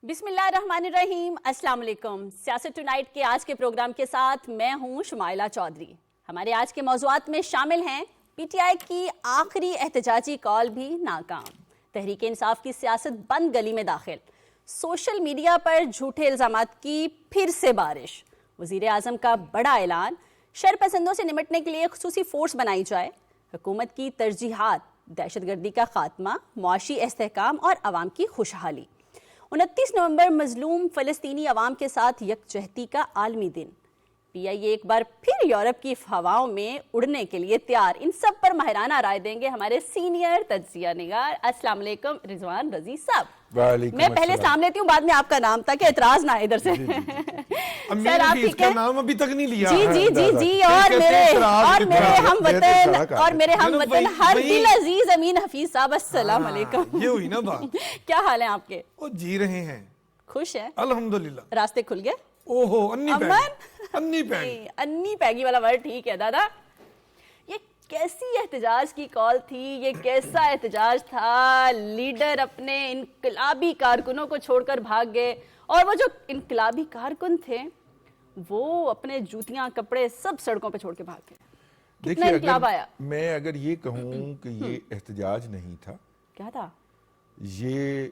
بسم اللہ الرحمن الرحیم، السلام علیکم۔ سیاست ٹونائٹ کے آج کے پروگرام کے ساتھ میں ہوں شمائلہ چودھری۔ ہمارے آج کے موضوعات میں شامل ہیں پی ٹی آئی کی آخری احتجاجی کال بھی ناکام، تحریک انصاف کی سیاست بند گلی میں داخل، سوشل میڈیا پر جھوٹے الزامات کی پھر سے بارش، وزیر اعظم کا بڑا اعلان، شر پسندوں سے نمٹنے کے لیے خصوصی فورس بنائی جائے، حکومت کی ترجیحات، دہشت گردی کا خاتمہ، معاشی استحکام اور عوام کی خوشحالی۔ 29 نومبر مظلوم فلسطینی عوام کے ساتھ یکجہتی کا عالمی دن۔ پی آئی اے ایک بار پھر یورپ کی ہواؤں میں اڑنے کے لیے تیار۔ ان سب پر ماہرانہ رائے دیں گے ہمارے سینئر تجزیہ نگار۔ السلام علیکم رضوان رضی صاحب۔ وعلیکم میں پہلے سلام لیتی ہوں، بعد میں آپ کا نام تاکہ اعتراض نہ آئے ادھر سے۔ سر آپ ٹھیک ہے؟ نام ابھی تک نہیں لیا۔ جی جی جی جی، اور میرے ہم وطن ہر دل عزیز امین حفیظ صاحب، السلام علیکم۔ یہ ہوئی نا بات۔ کیا حال ہے آپ کے؟ وہ جی رہے ہیں، خوش ہیں؟ الحمدللہ۔ راستے کھل گئے؟ اوہو، انی پیگی والا ورڈ ٹھیک ہے دادا۔ یہ کیسی احتجاج کی کال تھی، یہ کیسا احتجاج تھا؟ لیڈر اپنے انقلابی کارکنوں کو چھوڑ کر بھاگ گئے، اور وہ جو انقلابی کارکن تھے وہ اپنے جوتیاں کپڑے سب سڑکوں پہ چھوڑ کے بھاگ گئے۔ کتنا انقلاب آیا؟ میں اگر یہ کہوں کہ یہ احتجاج نہیں تھا، کیا تھا؟ یہ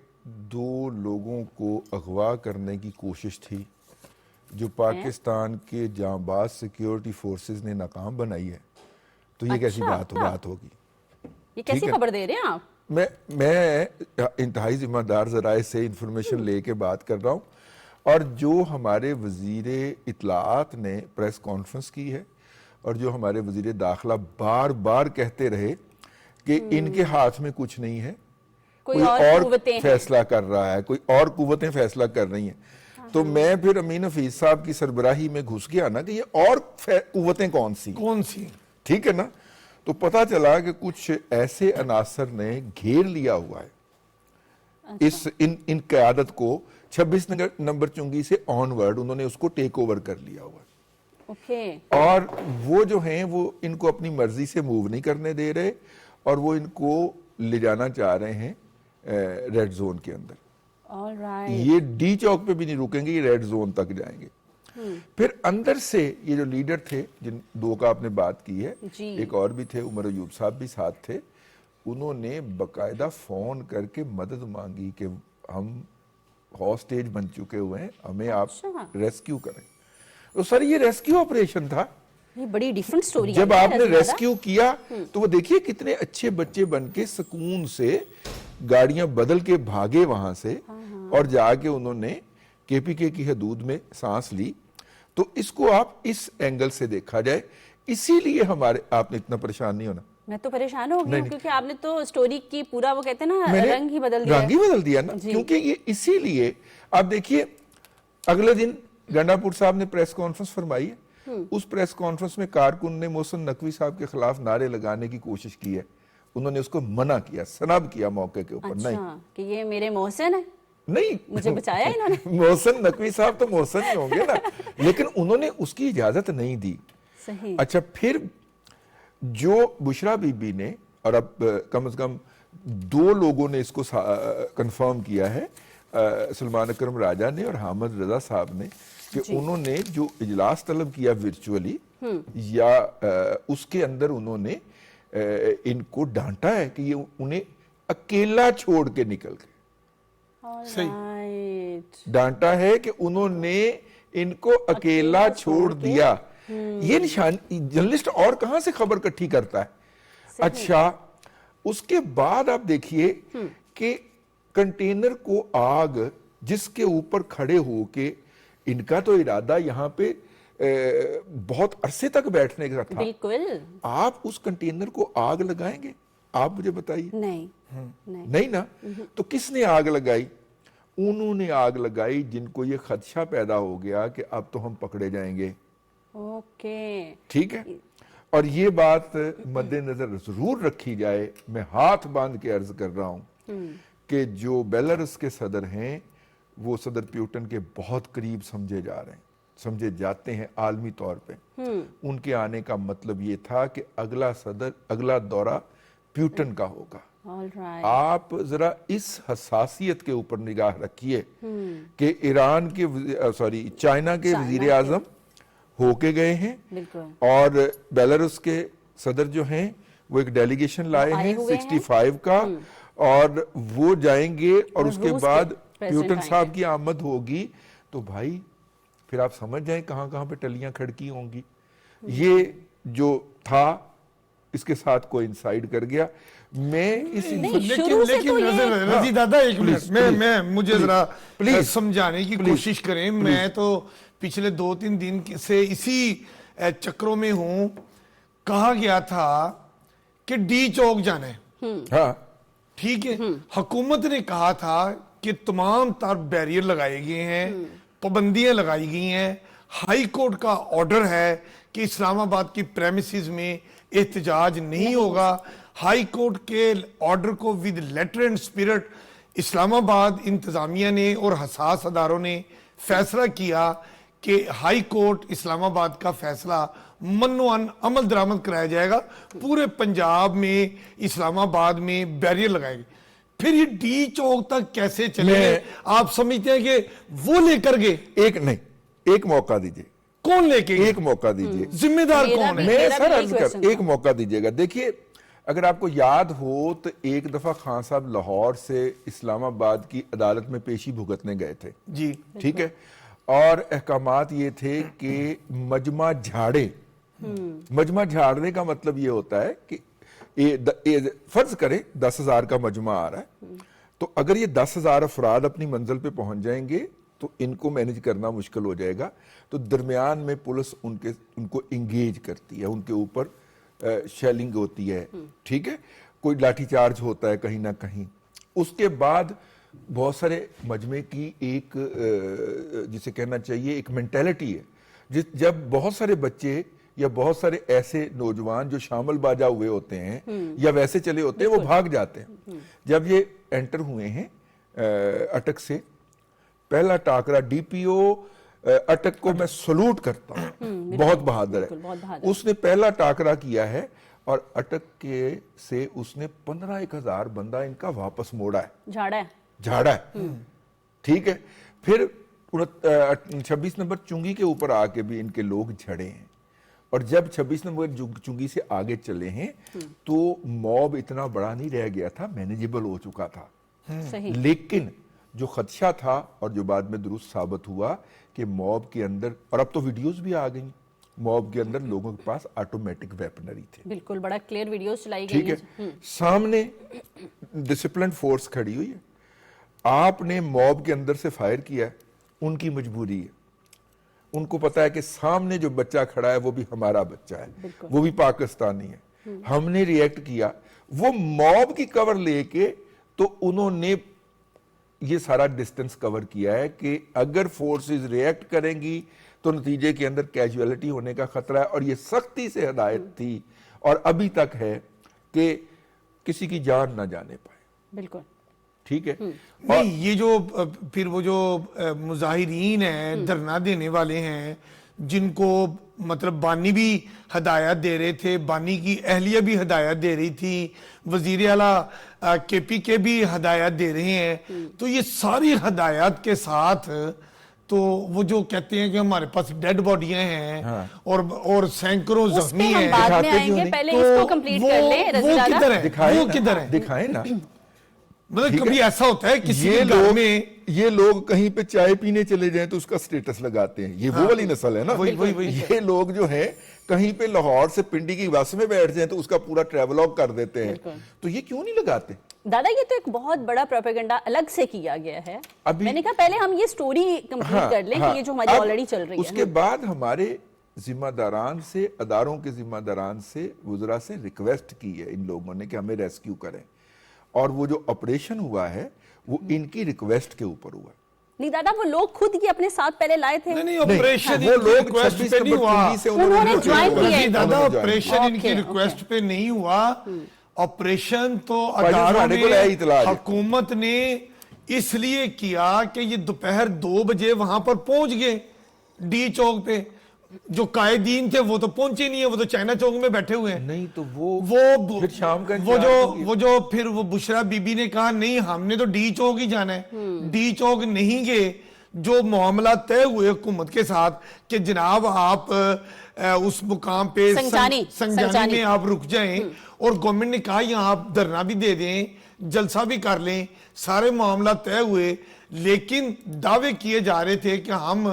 دو لوگوں کو اغوا کرنے کی کوشش تھی جو پاکستان کے جانباز سیکیورٹی فورسز نے ناکام بنائی ہے۔ تو یہ کیسی بات ہوگی؟ یہ کیسی خبر دے رہے ہیں آپ؟ میں انتہائی ذمہ دار ذرائع سے انفارمیشن لے کے بات کر رہا ہوں، اور جو ہمارے وزیر اطلاعات نے پریس کانفرنس کی ہے، اور جو ہمارے وزیر داخلہ بار بار کہتے رہے کہ ان کے ہاتھ میں کچھ نہیں ہے، کوئی اور فیصلہ کر رہا ہے، کوئی اور قوتیں فیصلہ کر رہی ہیں، تو میں پھر امین حفیظ صاحب کی سربراہی میں گھس گیا نا کہ یہ اور قوتیں کون سی، ٹھیک ہے نا؟ تو پتا چلا کہ کچھ ایسے عناصر نے گھیر لیا ہوا ہے ان قیادت کو، 26 نمبر چنگی سے آن ورڈ انہوں نے اس کو ٹیک اوور کر لیا ہوا ہے، اور وہ جو ہیں وہ ان کو اپنی مرضی سے موو نہیں کرنے دے رہے، اور وہ ان کو لے جانا چاہ رہے ہیں ریڈ زون کے اندر۔ یہ ڈی چوک پہ بھی نہیں رکیں گے، یہ ریڈ زون تک جائیں گے۔ پھر اندر سے یہ جو لیڈر تھے، جن دو کا آپ نے بات کی ہے، ایک اور بھی تھے، عمر ایوب صاحب بھی ساتھ تھے، انہوں نے باقاعدہ فون کر کے مدد مانگی کہ ہم ہاسٹیج بن چکے ہوئے ہیں، ہمیں آپ ریسکیو کریں۔ تو سر یہ ریسکیو آپریشن تھا، بڑی ڈیفرنٹ سٹوری۔ جب آپ نے ریسکیو کیا تو وہ دیکھیے کتنے اچھے بچے بن کے سکون سے گاڑیاں بدل کے بھاگے وہاں سے، اور جا کے انہوں نے کے پی کے کی حدود میں سانس لی۔ تو اس کو آپ اس اینگل سے دیکھا جائے، اسی لیے آپ نے اتنا پریشان نہیں ہونا۔ میں تو پریشان ہو گئی ہوں کیونکہ آپ نے تو سٹوری کی پورا وہ کہتے ہیں نا رنگ ہی بدل دیا نا، کیونکہ یہ اسی لیے آپ دیکھیے اگلے دن گنڈا پور صاحب نے پریس کانفرنس فرمائی ہے، اس پریس کانفرنس میں کارکن نے محسن نقوی صاحب کے خلاف نعرے لگانے کی کوشش کی ہے، انہوں نے اس کو منع کیا، سنب کیا موقع کے اوپر۔ نہیں کہ یہ میرے محسن ہے، نہیں، مجھے بچایا انہوں نے۔ محسن نقوی صاحب تو محسن ہی ہوں گے نا، لیکن انہوں نے اس کی اجازت نہیں دی۔ اچھا، پھر جو بشرا بی بی نے، اور اب کم از کم دو لوگوں نے اس کو کنفرم کیا ہے، سلمان اکرم راجہ نے اور حامد رضا صاحب نے، کہ انہوں نے جو اجلاس طلب کیا ورچولی، یا اس کے اندر انہوں نے ان کو ڈانٹا ہے کہ یہ انہیں اکیلا چھوڑ کے نکل گئے۔ ڈانٹا ہے کہ انہوں نے ان کو اکیلا چھوڑ دیا۔ یہ جرنلسٹ اور کہاں سے خبر کٹھی کرتا ہے؟ اچھا، اس کے بعد آپ دیکھیے کہ کنٹینر کو آگ جس کے اوپر کھڑے ہو کے، ان کا تو ارادہ یہاں پہ بہت عرصے تک بیٹھنے کا تھا، بالکل، آپ اس کنٹینر کو آگ لگائیں گے؟ آپ مجھے بتائیے۔ نہیں نا۔ تو کس نے آگ لگائی؟ انہوں نے آگ لگائی جن کو یہ خدشہ پیدا ہو گیا کہ اب تو ہم پکڑے جائیں گے۔ ٹھیک ہے، اور یہ بات مد نظر ضرور رکھی جائے، میں ہاتھ باندھ کے عرض کر رہا ہوں کہ جو بیلاروس کے صدر ہیں وہ صدر پیوٹن کے بہت قریب سمجھے جاتے ہیں عالمی طور پہ۔ ان کے آنے کا مطلب یہ تھا کہ اگلا دورہ پیوٹن کا ہوگا۔ آپ ذرا اس حساسیت کے اوپر نگاہ رکھیے کہ ایران کے چائنا کے وزیر اعظم ہو کے گئے ہیں اور بیلاروس کے صدر جو ہیں وہ ایک ڈیلیگیشن لائے ہیں 65 کا، اور وہ جائیں گے اور اس کے بعد پیوٹن صاحب کی آمد ہوگی تو بھائی پھر آپ سمجھ جائیں کہاں کہاں پہ ٹلیاں کھڑکی ہوں گی. یہ جو تھا اس کے ساتھ کوئی انسائیڈ کر گیا. میں اس لیکن رضی دادا ایک منٹ میں مجھے ذرا سمجھانے کی کوشش کریں. میں تو پچھلے 2-3 دن سے اسی چکروں میں ہوں. کہا گیا تھا کہ ڈی چوک جانا ہے، ہاں ٹھیک ہے، حکومت نے کہا تھا کہ تمام تر بیریئر لگائے گئے ہیں، پابندیاں لگائی گئی ہیں. ہائی کورٹ کا آرڈر ہے کہ اسلام آباد کی پریمیسز میں احتجاج نہیں ہوگا. ہائی کورٹ کے آرڈر کو ود لیٹر اینڈ اسپرٹ اسلام آباد انتظامیہ نے اور حساس اداروں نے فیصلہ کیا کہ ہائی کورٹ اسلام آباد کا فیصلہ منوان عمل درآمد کرایا جائے گا. پورے پنجاب میں اسلام آباد میں بیریئر لگائے گئے. پھر یہ ڈی چوک تک کیسے چلے گئے؟ آپ سمجھتے ہیں کہ وہ لے کر گئے؟ ایک موقع دیجئے. کون لے کے ایک موقع دیجئے. ذمہ دار کون ہے؟ میں سر عرض کر ایک موقع دیجئے گا. دیکھیے اگر آپ کو یاد ہو تو ایک دفعہ خان صاحب لاہور سے اسلام آباد کی عدالت میں پیشی بھگتنے گئے تھے جی، ٹھیک ہے، اور احکامات یہ تھے کہ مجمع جھاڑے. مجمع جھاڑنے کا مطلب یہ ہوتا ہے کہ فرض کریں 10,000 کا مجمع آ رہا ہے تو اگر یہ 10,000 افراد اپنی منزل پہ پہنچ جائیں گے تو ان کو مینج کرنا مشکل ہو جائے گا. تو درمیان میں پولیس ان کو انگیج کرتی ہے، ان کے اوپر شیلنگ ہوتی ہے، ٹھیک ہے، کوئی لاٹھی چارج ہوتا ہے کہیں نہ کہیں. اس کے بعد بہت سارے مجمع کی ایک جسے کہنا چاہیے ایک مینٹیلٹی ہے، جب بہت سارے بچے یا بہت سارے ایسے نوجوان جو شامل باجا ہوئے ہوتے ہیں یا ویسے چلے ہوتے ہیں وہ بھاگ جاتے ہیں. جب یہ انٹر ہوئے ہیں اٹک سے، پہلا ٹاکرا ڈی پی او اٹک کو میں سلوٹ کرتا ہوں، بہت بہادر ہے. اس نے پہلا ٹاکرا کیا ہے اور اٹک کے سے اس نے 15,000 بندہ ان کا واپس موڑا ہے، جھاڑا ہے، ٹھیک ہے. پھر 26 نمبر چنگی کے اوپر آ کے بھی ان کے لوگ جھڑے ہیں، اور جب 26 نمبر چنگی سے آگے چلے ہیں تو موب اتنا بڑا نہیں رہ گیا تھا، مینیجیبل ہو چکا تھا. لیکن جو خدشہ تھا اور جو بعد میں درست ثابت ہوا کہ موب کے اندر، اور اب تو ویڈیوز بھی آ گئیں، موب کے اندر لوگوں کے پاس آٹومیٹک ویپنری تھے، بالکل بڑا کلیئر ویڈیوز چلائی گئی ٹھیک ہے. سامنے ڈسپلن فورس کھڑی ہوئی ہے، آپ نے موب کے اندر سے فائر کیا ہے، ان کی مجبوری ہے. ان کو پتا ہے کہ سامنے جو بچہ کھڑا ہے وہ بھی ہمارا بچہ ہے، وہ بھی پاکستانی ہے. ہم نے ری ایکٹ کیا، وہ موب کی کور لے کے، تو انہوں نے یہ سارا ڈسٹنس کور کیا ہے کہ اگر فورسز ری ایکٹ کریں گی تو نتیجے کے اندر کیجویلٹی ہونے کا خطرہ ہے. اور یہ سختی سے ہدایت تھی اور ابھی تک ہے کہ کسی کی جان نہ جانے پائے. بالکل ٹھیک ہے. نہیں، یہ جو پھر وہ جو مظاہرین ہیں، دھرنا دینے والے ہیں، جن کو مطلب بانی بھی ہدایت دے رہے تھے، بانی کی اہلیہ بھی ہدایت دے رہی تھی، وزیر اعلیٰ کے پی کے بھی ہدایت دے رہے ہیں، تو یہ ساری ہدایات کے ساتھ تو وہ جو کہتے ہیں کہ ہمارے پاس ڈیڈ باڈیاں ہیں اور سینکڑوں زخمی ہیں، بعد میں آئیں گے، پہلے اس کو کمپلیٹ کر لیں. وہ کدھر ہے؟ وہ کدھر ہے؟ دکھائیں نا. مطلب کبھی ایسا ہوتا ہے کسی کے گھر میں یہ لوگ کہیں پہ چائے پینے چلے جائیں تو اس کا سٹیٹس لگاتے ہیں، یہ وہ والی نسل ہے نا. یہ لوگ جو ہیں کہیں پہ لاہور سے پنڈی کی بس میں بیٹھ جائیں تو اس کا پورا ٹریولاگ کر دیتے ہیں. تو یہ کیوں نہیں لگاتے؟ دادا یہ تو ایک بہت بڑا پروپیگنڈا الگ سے کیا گیا ہے. میں نے کہا پہلے ہم یہ سٹوری کمپلیٹ کر لیں کہ یہ جو ہماری آلریڈی چل رہی ہے. اس کے بعد ہمارے ذمہ داران سے، اداروں کے ذمہ داران سے، وزراء سے ریکویسٹ کی ہے ان لوگوں نے کہ ہمیں ریسکیو کریں، اور وہ جو آپریشن ہوا ہے وہ ان کی ریکویسٹ کے اوپر ہوا. نہیں دادا، وہ لوگ خود ہی اپنے ساتھ پہلے لائے تھے. نہیں، آپریشن وہ لوگ ریکویسٹ پہ نہیں ہوا، انہوں نے جوائن کیا. دادا آپریشن ان کی ریکویسٹ پہ نہیں ہوا. آپریشن تو اداروں نے، حکومت نے اس لیے کیا کہ یہ دوپہر 2 بجے وہاں پر پہنچ گئے ڈی چوک پہ. جو قائدین تھے وہ تو پہنچے نہیں ہیں, وہ تو چائنا چوک میں بیٹھے ہوئے ہیں. نہیں تو وہ پھر شام کا وہ جو پھر وہ بشرا بی بی نے کہا نہیں ہم نے تو ڈی چوک ہی جانا ہے, ڈی چوک نہیں گئے. جو معاملہ طے ہوئے حکومت کے ساتھ کہ جناب آپ اس مقام پہ سنجانی میں آپ رک جائیں, اور گورنمنٹ نے کہا یہاں آپ دھرنا بھی دے دیں, جلسہ بھی کر لیں, سارے معاملہ طے ہوئے, لیکن دعوے کیے جا رہے تھے کہ ہم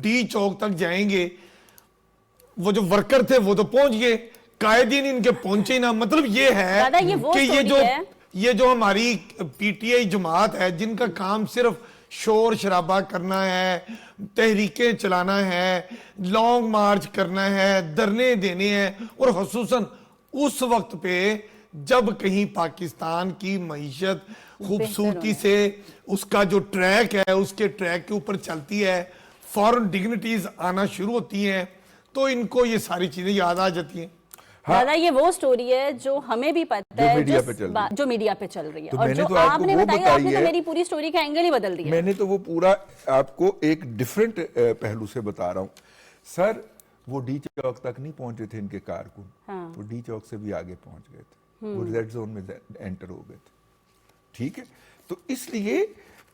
ڈی چوک تک جائیں گے. وہ جو ورکر تھے وہ تو پہنچ گئے, قائدین ان کے پہنچے نہ. مطلب یہ ہے کہ یہ جو ہماری پی ٹی آئی جماعت ہے جن کا کام صرف شور شرابہ کرنا ہے, تحریکیں چلانا ہے, لانگ مارچ کرنا ہے, دھرنے دینے ہیں, اور خصوصاً اس وقت پہ جب کہیں پاکستان کی معیشت خوبصورتی سے اس کا جو ٹریک ہے اس کے ٹریک کے اوپر چلتی ہے, فورن ڈگنیٹیز آنا شروع ہوتی ہیں, تو ان کو یہ ساری چیزیں یاد آ جاتی ہیں. دادا یہ وہ سٹوری ہے جو ہمیں بھی پتہ ہے, جو میڈیا پہ چل رہی ہے, اور جو آپ نے بتائی, آپ نے تو میری پوری سٹوری کا اینگل ہی بدل دیا. میں نے تو وہ پورا آپ کو ایک ڈیفرنٹ پہلو سے بتا رہا ہوں. سر وہ ڈی چوک تک نہیں پہنچے تھے ان کے کارکن, وہ ڈی چوک سے بھی آگے پہنچ گئے تھے, وہ ریڈ زون میں انٹر ہو گئے تھے. ٹھیک ہے, تو اس لیے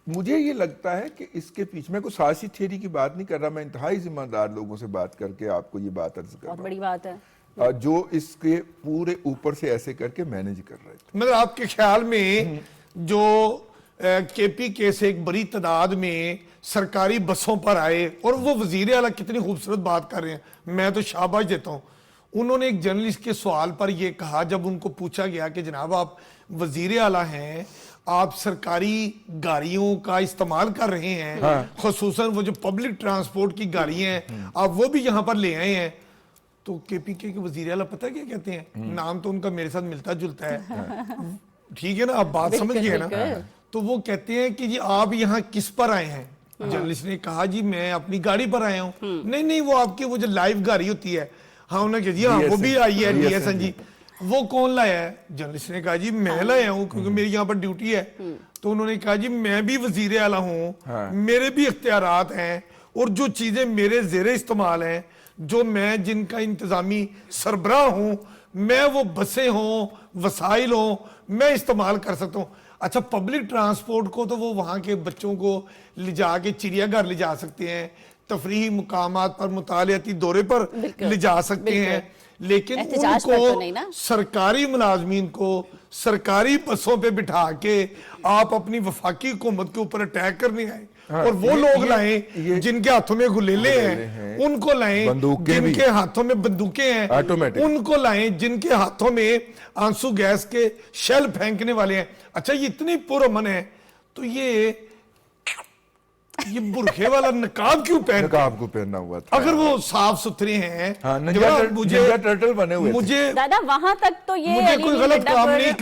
مجھے یہ لگتا ہے کہ اس کے پیچھے, میں کوئی سیاسی تھیوری کی بات نہیں کر رہا, میں انتہائی ذمہ دار لوگوں سے بات کر کے آپ کو یہ بات عرض کر رہا ہوں. بہت بڑی بات ہے جو اس کے پورے اوپر سے ایسے کر کے مینج کر رہے تھے. مطلب آپ کے خیال میں جو کے پی کے سے ایک بڑی تعداد میں سرکاری بسوں پر آئے, اور وہ وزیر اعلیٰ کتنی خوبصورت بات کر رہے ہیں, میں تو شاباش دیتا ہوں. انہوں نے ایک جرنلسٹ کے سوال پر یہ کہا, جب ان کو پوچھا گیا کہ جناب آپ وزیر اعلیٰ ہیں, آپ سرکاری گاڑیوں کا استعمال کر رہے ہیں, خصوصاً وہ جو پبلک ٹرانسپورٹ کی گاڑیاں ہیں آپ وہ بھی یہاں پر لے آئے ہیں, تو کے پی کے وزیر اعلیٰ پتہ کیا کہتے ہیں, نام تو ان کا میرے ساتھ ملتا جلتا ہے, ٹھیک ہے نا, آپ بات سمجھ گئے نا, تو وہ کہتے ہیں کہ جی آپ یہاں کس پر آئے ہیں. جرنلسٹ نے کہا جی میں اپنی گاڑی پر آیا ہوں. نہیں وہ آپ کی وہ جو لائیو گاڑی ہوتی ہے, ہاں انہوں نے کہا جی ہاں وہ بھی آئی ہے ڈی ایس این جی. وہ کون لایا ہے؟ جرنلسٹ نے کہا جی میں لایا ہوں کیونکہ میری یہاں پر ڈیوٹی ہے. تو انہوں نے کہا جی میں بھی وزیر اعلیٰ ہوں, میرے بھی اختیارات ہیں, اور جو چیزیں میرے زیر استعمال ہیں, جو میں جن کا انتظامی سربراہ ہوں, میں وہ بسیں ہوں, وسائل ہوں, میں استعمال کر سکتا ہوں. اچھا پبلک ٹرانسپورٹ کو تو وہ وہاں کے بچوں کو لے جا کے چڑیا گھر لے جا سکتے ہیں, تفریحی مقامات پر, مطالعاتی دورے پر لے جا سکتے ہیں, لیکن ان کو سرکاری ملازمین کو سرکاری بسوں پہ بٹھا کے آپ اپنی وفاقی حکومت کے اوپر اٹیک کرنے آئے, اور وہ لوگ لائیں جن کے ہاتھوں میں گلیلے ہیں, ان کو لائیں جن کے ہاتھوں میں بندوقیں ہیں, ان کو لائیں جن کے ہاتھوں میں آنسو گیس کے شیل پھینکنے والے ہیں. اچھا یہ اتنی پرامن ہے, تو یہ برقعے والا نقاب کیوں پہنتے ہیں؟ نقاب کو پہننا ہوا تھا. اگر وہ صاف ستھرے ہیں, مجھے دادا وہاں تک تو یہ مجھے کوئی غلط کام نہیں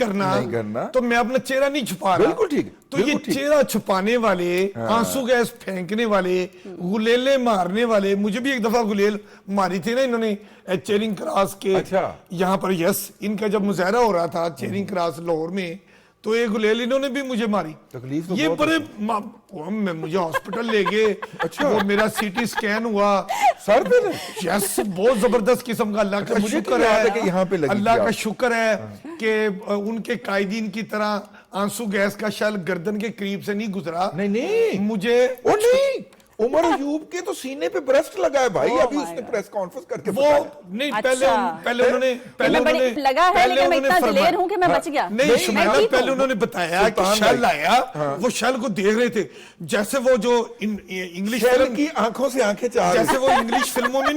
کرنا, تو میں اپنا چہرہ نہیں چھپا رہا. بالکل ٹھیک. تو یہ چہرہ چھپانے والے, آنسو گیس پھینکنے والے, گلیلے مارنے والے, مجھے بھی ایک دفعہ گلیل ماری تھی نا انہوں نے چیرنگ کراس کے یہاں پر. یس, ان کا جب مظاہرہ ہو رہا تھا چیرنگ کراس لاہور میں, تو ایک گلیل انہوں نے بھی مجھے ماری. یہ بڑے مجھے ہاسپٹل لے گئے, وہ میرا سی ٹی سکین ہوا سر پہ. یس, بہت زبردست قسم کا. اللہ کا شکر ہے, اللہ کا شکر ہے کہ ان کے قائدین کی طرح آنسو گیس کا شیل گردن کے قریب سے نہیں گزرا. نہیں مجھے عمر ایوب کے تو سینے پہ برسٹ لگا ہے بھائی, ابھی اس نے پریس کانفرنس کر کے وہ نہیں, پہلے انہوں نے لگا ہے لیکن میں اتنا دلیر ہوں کہ میں بچ گیا. نہیں شمیلہ, پہلے انہوں نے بتایا کہ شیل آیا, وہ شیل کو دیکھ رہے تھے جیسے وہ جو انگلش فلم کی آنکھوں سے آنکھیں چاہ, جیسے وہ انگلش فلموں میں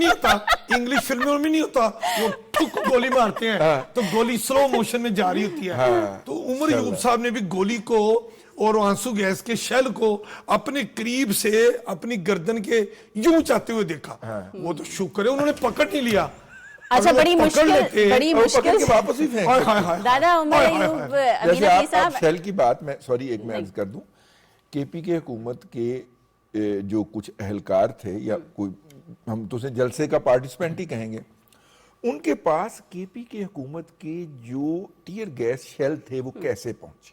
نہیں ہوتا, وہ ٹھک گولی مارتے ہیں تو گولی سلو موشن میں جاری ہوتی ہے. تو عمر ایوب صاحب نے بھی گولی کو اور آنسو گیس کے شیل کو اپنے قریب سے اپنی گردن کے یوں چاہتے ہوئے دیکھا. وہ تو شکر ہے انہوں نے پکڑ نہیں لیا. اچھا بڑی مشکل واپس ہی پھینک. دادا عمر ایوب, جیسے آپ شیل کی بات میں سوری ایک میں عرض کر دوں, کے پی کے حکومت کے جو کچھ اہلکار تھے, یا کوئی ہم تو اسے جلسے کا پارٹیسپینٹ ہی کہیں گے, ان کے پاس کے پی کے حکومت کے جو ٹیئر گیس شیل تھے وہ کیسے پہنچے,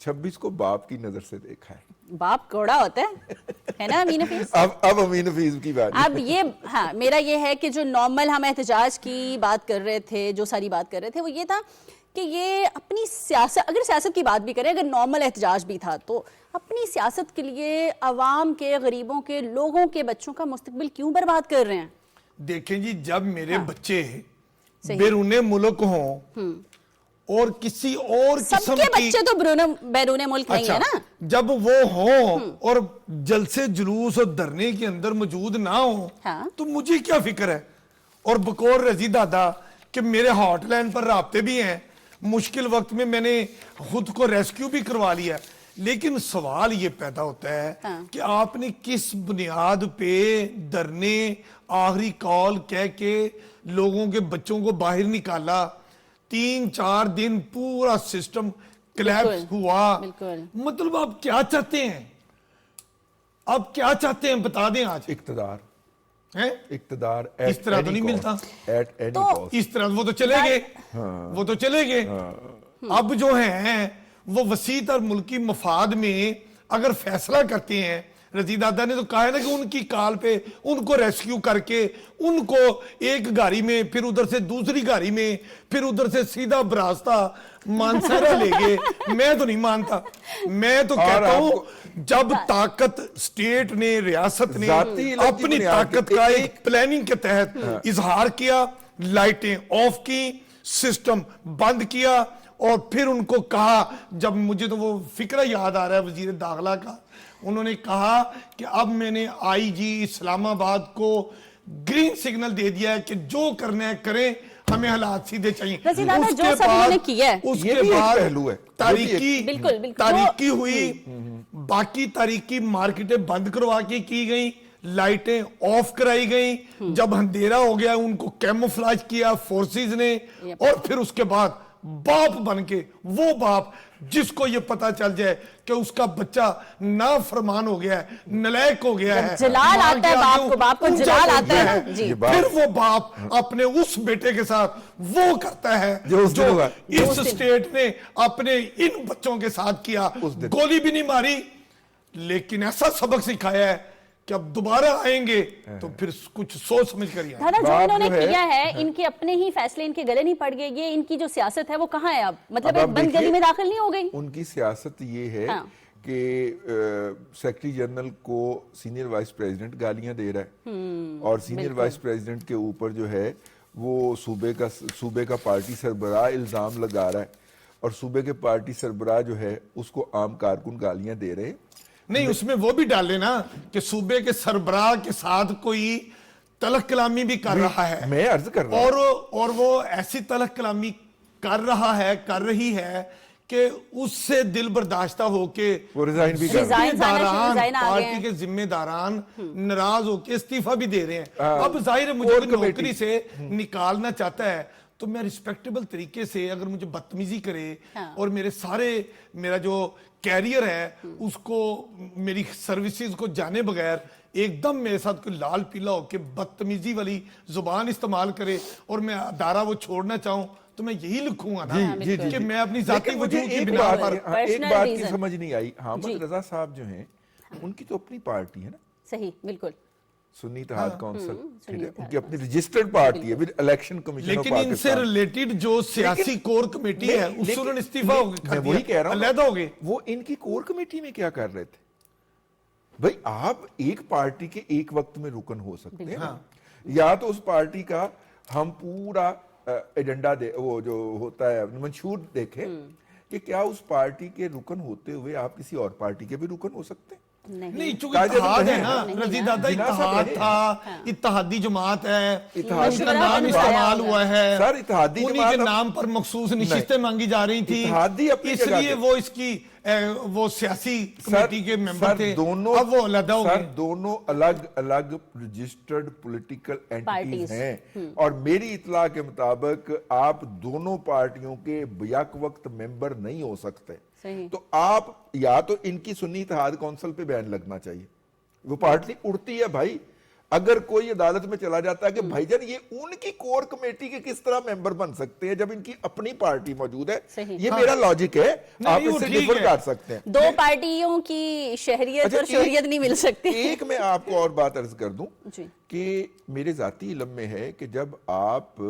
26 کو باپ کی نظر سے دیکھا ہے. باپ کوڑا ہوتا ہے نا امین حفیظ؟ اب امین حفیظ کی بات. اب یہ ہاں میرا یہ ہے کہ جو نارمل ہم احتجاج کی بات کر رہے تھے، جو ساری بات کر رہے تھے، وہ یہ تھا کہ یہ اپنی سیاست، اگر سیاست کی بات بھی کریں، اگر نارمل احتجاج بھی تھا، تو اپنی سیاست کے لیے عوام کے، غریبوں کے، لوگوں کے بچوں کا مستقبل کیوں برباد کر رہے ہیں؟ دیکھیں جی، جب میرے بچے بیرون ملک ہوں اور کسی اور سب قسم کے کی، بچے تو بیرون ملک نہیں ہے نا، جب وہ ہوں اور جلسے جلوس اور دھرنے کے اندر موجود نہ ہوں، تو مجھے کیا فکر ہے؟ اور بقول رضی دادا کہ میرے ہاٹ لائن پر رابطے بھی ہیں، مشکل وقت میں میں نے خود کو ریسکیو بھی کروا لیا. لیکن سوال یہ پیدا ہوتا ہے کہ آپ نے کس بنیاد پہ دھرنے آخری کال کہہ کے لوگوں کے بچوں کو باہر نکالا؟ 3-4 دن پورا سسٹم کلیپس ہوا. مطلب آپ کیا چاہتے ہیں؟ آپ کیا چاہتے ہیں بتا دیں. آج اقتدار اس طرح تو نہیں ملتا. اس طرح وہ تو چلے گئے، وہ تو چلے گئے. اب جو ہیں وہ وسیع تر ملکی مفاد میں اگر فیصلہ کرتے ہیں، رضی دادا نے تو کہا ہے نا کہ ان کی کال پہ ان کو ریسکیو کر کے ان کو ایک گاڑی میں، پھر ادھر سے دوسری گاڑی میں، پھر ادھر سے سیدھا براستہ مانسہرہ لے گئے. میں تو نہیں مانتا. میں تو کہتا ہوں جب طاقت اسٹیٹ نے، ریاست نے اپنی طاقت کا ایک پلاننگ کے تحت اظہار کیا، لائٹیں آف کی، سسٹم بند کیا، اور پھر ان کو کہا، جب مجھے تو وہ فکرہ یاد آ رہا ہے وزیر داخلہ کا، انہوں نے کہا کہ اب میں نے آئی جی اسلام آباد کو گرین سگنل دے دیا ہے کہ جو کرنا ہے کریں، ہمیں حالات سیدھے چاہیے. اس کے بعد تاریکی ہوئی، باقی تاریکی مارکیٹیں بند کروا کے کی گئیں، لائٹیں آف کرائی گئیں. جب اندھیرا ہو گیا ان کو کیموفلاج کیا فورسز نے، اور پھر اس کے بعد باپ بن کے، وہ باپ جس کو یہ پتا چل جائے کہ اس کا بچہ نافرمان ہو گیا ہے، نلائق ہو گیا ہے، جلال آتا ہے باپ کو، باپ کو جلال آتا ہے. پھر وہ باپ اپنے اس بیٹے کے ساتھ وہ کرتا ہے جو اس اسٹیٹ نے اپنے ان بچوں کے ساتھ کیا. گولی بھی نہیں ماری، لیکن ایسا سبق سکھایا ہے کہ اب دوبارہ آئیں گے تو پھر کچھ سوچ سمجھ کر ہی آئیں. جو انہوں نے کیا ہے، ان کے اپنے ہی فیصلے ان کے گلے نہیں پڑ گئے. یہ ان کی جو سیاست ہے وہ کہاں ہے اب؟ مطلب ایک بند گلی میں داخل نہیں ہو گئی. ان کی سیاست یہ ہے کہ سیکرٹری جنرل کو سینئر وائس پریزیڈنٹ گالیاں دے رہا ہے، اور سینئر وائس پریزیڈنٹ کے اوپر جو ہے وہ صوبے کا پارٹی سربراہ الزام لگا رہا ہے، اور صوبے کے پارٹی سربراہ جو ہے اس کو عام کارکن گالیاں دے رہے ہیں. نہیں، اس میں وہ بھی ڈالے نا کہ صوبے کے سربراہ کے ساتھ کوئی تلخ کلامی بھی کر رہا ہے. میں عرض کر رہا ہوں، اور وہ ایسی تلخ کلامی کر رہی ہے کہ اس سے دل برداشتہ ہو کے وہ ریزائن بھی کر پارٹی کے ذمہ داران ناراض ہو کے استعفیٰ بھی دے رہے ہیں. اب ظاہر ہے مجھے نوکری سے نکالنا چاہتا ہے تو میں ریسپیکٹیبل طریقے سے، اگر مجھے بدتمیزی کرے اور میرا جو کیریئر ہے اس کو، میری سروسز کو جانے بغیر ایک دم میرے ساتھ کوئی لال پیلا ہو کے بدتمیزی والی زبان استعمال کرے اور میں ادارہ وہ چھوڑنا چاہوں، تو میں یہی لکھوں گا نا کہ میں اپنی ذاتی وجود کی بنا پر. ایک بات کی سمجھ نہیں آئی، حامد رضا صاحب جو ہیں ان کی تو اپنی پارٹی ہے نا. صحیح، بالکل. سنی اتحاد کونسل، ان کی اپنی رجسٹرڈ پارٹی ہے، الیکشن کمیشن آف لیکن ان سے ریلیٹڈ جو سیاسی کور کمیٹی ہے اس سے انہوں نے استعفیٰ کر دیا، علیحدہ ہو گئے. وہ ان کی کور کمیٹی میں کیا کر رہے تھے؟ بھائی آپ ایک پارٹی کے ایک وقت میں رکن ہو سکتے ہیں، یا تو اس پارٹی کا ہم پورا ایجنڈا وہ جو ہوتا ہے منشور دیکھیں کہ کیا اس پارٹی کے رکن ہوتے ہوئے آپ کسی اور پارٹی کے بھی رکن ہو سکتے ہیں. نہیں، چونکہ اتحاد ہے نا رضی دادا، اتحاد تھا، اتحادی جماعت ہے، اس کا نام استعمال ہوا ہے، انہی کے نام پر مخصوص نشستیں مانگی جا رہی تھی، اس لیے وہ اس کی وہ سیاسی کمیٹی کے ممبر تھے. اب وہ علیحدہ ہو گئے. دونوں الگ الگ رجسٹرڈ پولیٹیکل اینٹیز ہیں، اور میری اطلاع کے مطابق آپ دونوں پارٹیوں کے بیک وقت ممبر نہیں ہو سکتے. تو آپ یا تو ان کی سنی اتحاد کونسل پہ بین لگنا چاہیے. وہ پارٹی اڑتی ہے بھائی، اگر کوئی عدالت میں چلا جاتا ہے کہ بھائی جان یہ ان کی کور کمیٹی کے کس طرح ممبر بن سکتے ہیں جب ان کی اپنی پارٹی موجود ہے, یہ میرا لاجک ہے, آپ اس سے ڈیفر کر سکتے ہیں. دو پارٹیوں کی شہریت اور شہریت نہیں مل سکتی. ایک میں آپ کو اور بات عرض کر دوں کہ میرے ذاتی علم میں ہے کہ جب آپ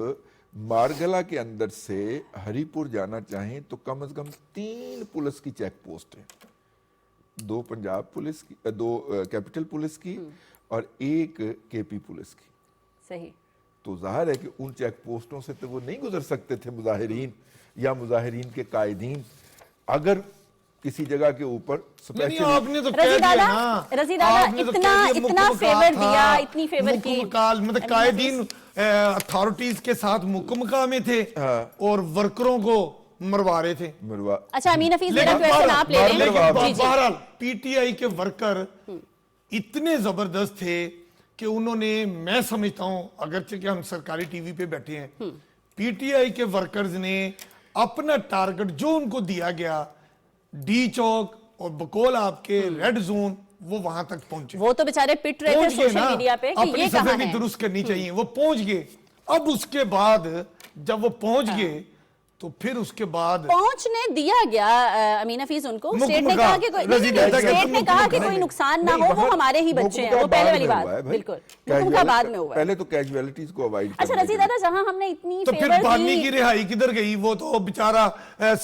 مارگلہ کے اندر سے ہری پور جانا چاہیں تو کم از کم 3 پولیس کی چیک پوسٹ ہیں, 2 پنجاب پولیس کی, 2 کیپٹل پولیس کی اور 1 کے پی پولیس کی. صحیح. تو ظاہر ہے کہ ان چیک پوسٹوں سے تو وہ نہیں گزر سکتے تھے مظاہرین یا مظاہرین کے قائدین. اگر کسی جگہ کے اوپر آپ نے تو کہہ دیا نا, رضی دادا اتنا فیور دیا, اتنی فیور کی, مطلب قائدین اتھارٹیز کے ساتھ مکمکا میں تھے اور ورکروں کو مروا رہے تھے. اچھا امین حفیظ میرا کویسچن آپ لے رہے ہیں. بہرحال پی ٹی آئی کے ورکر اتنے زبردست تھے کہ انہوں نے, میں سمجھتا ہوں اگرچہ کہ ہم سرکاری ٹی وی پہ بیٹھے ہیں, پی ٹی آئی کے ورکرز نے اپنا ٹارگٹ جو ان کو دیا گیا ڈی چوک اور بقول آپ کے ریڈ زون, وہ وہاں تک پہنچے. وہ تو بیچارے پٹ رہے تھے سوشل میڈیا پہ کہ یہ کہاں ہے, درست کرنی چاہیے. وہ پہنچ گئے. اب اس کے بعد جب وہ پہنچ گئے تو پھر اس کے بعد پہنچنے دیا گیا امین حفیظ ان کو. اسٹیٹ نے کہا کہ اسٹیٹ نے کہا کہ کوئی نقصان نہ ہو, وہ ہمارے ہی بچے ہیں. وہ پہلے والی بات بالکل مکمکا بعد میں ہوا ہے. پہلے تو کیجویلٹیز کو اوائڈ. اچھا رضی دادا جہاں ہم نے اتنی تو پھر بانی کی رہائی کدھر گئی؟ وہ تو بیچارہ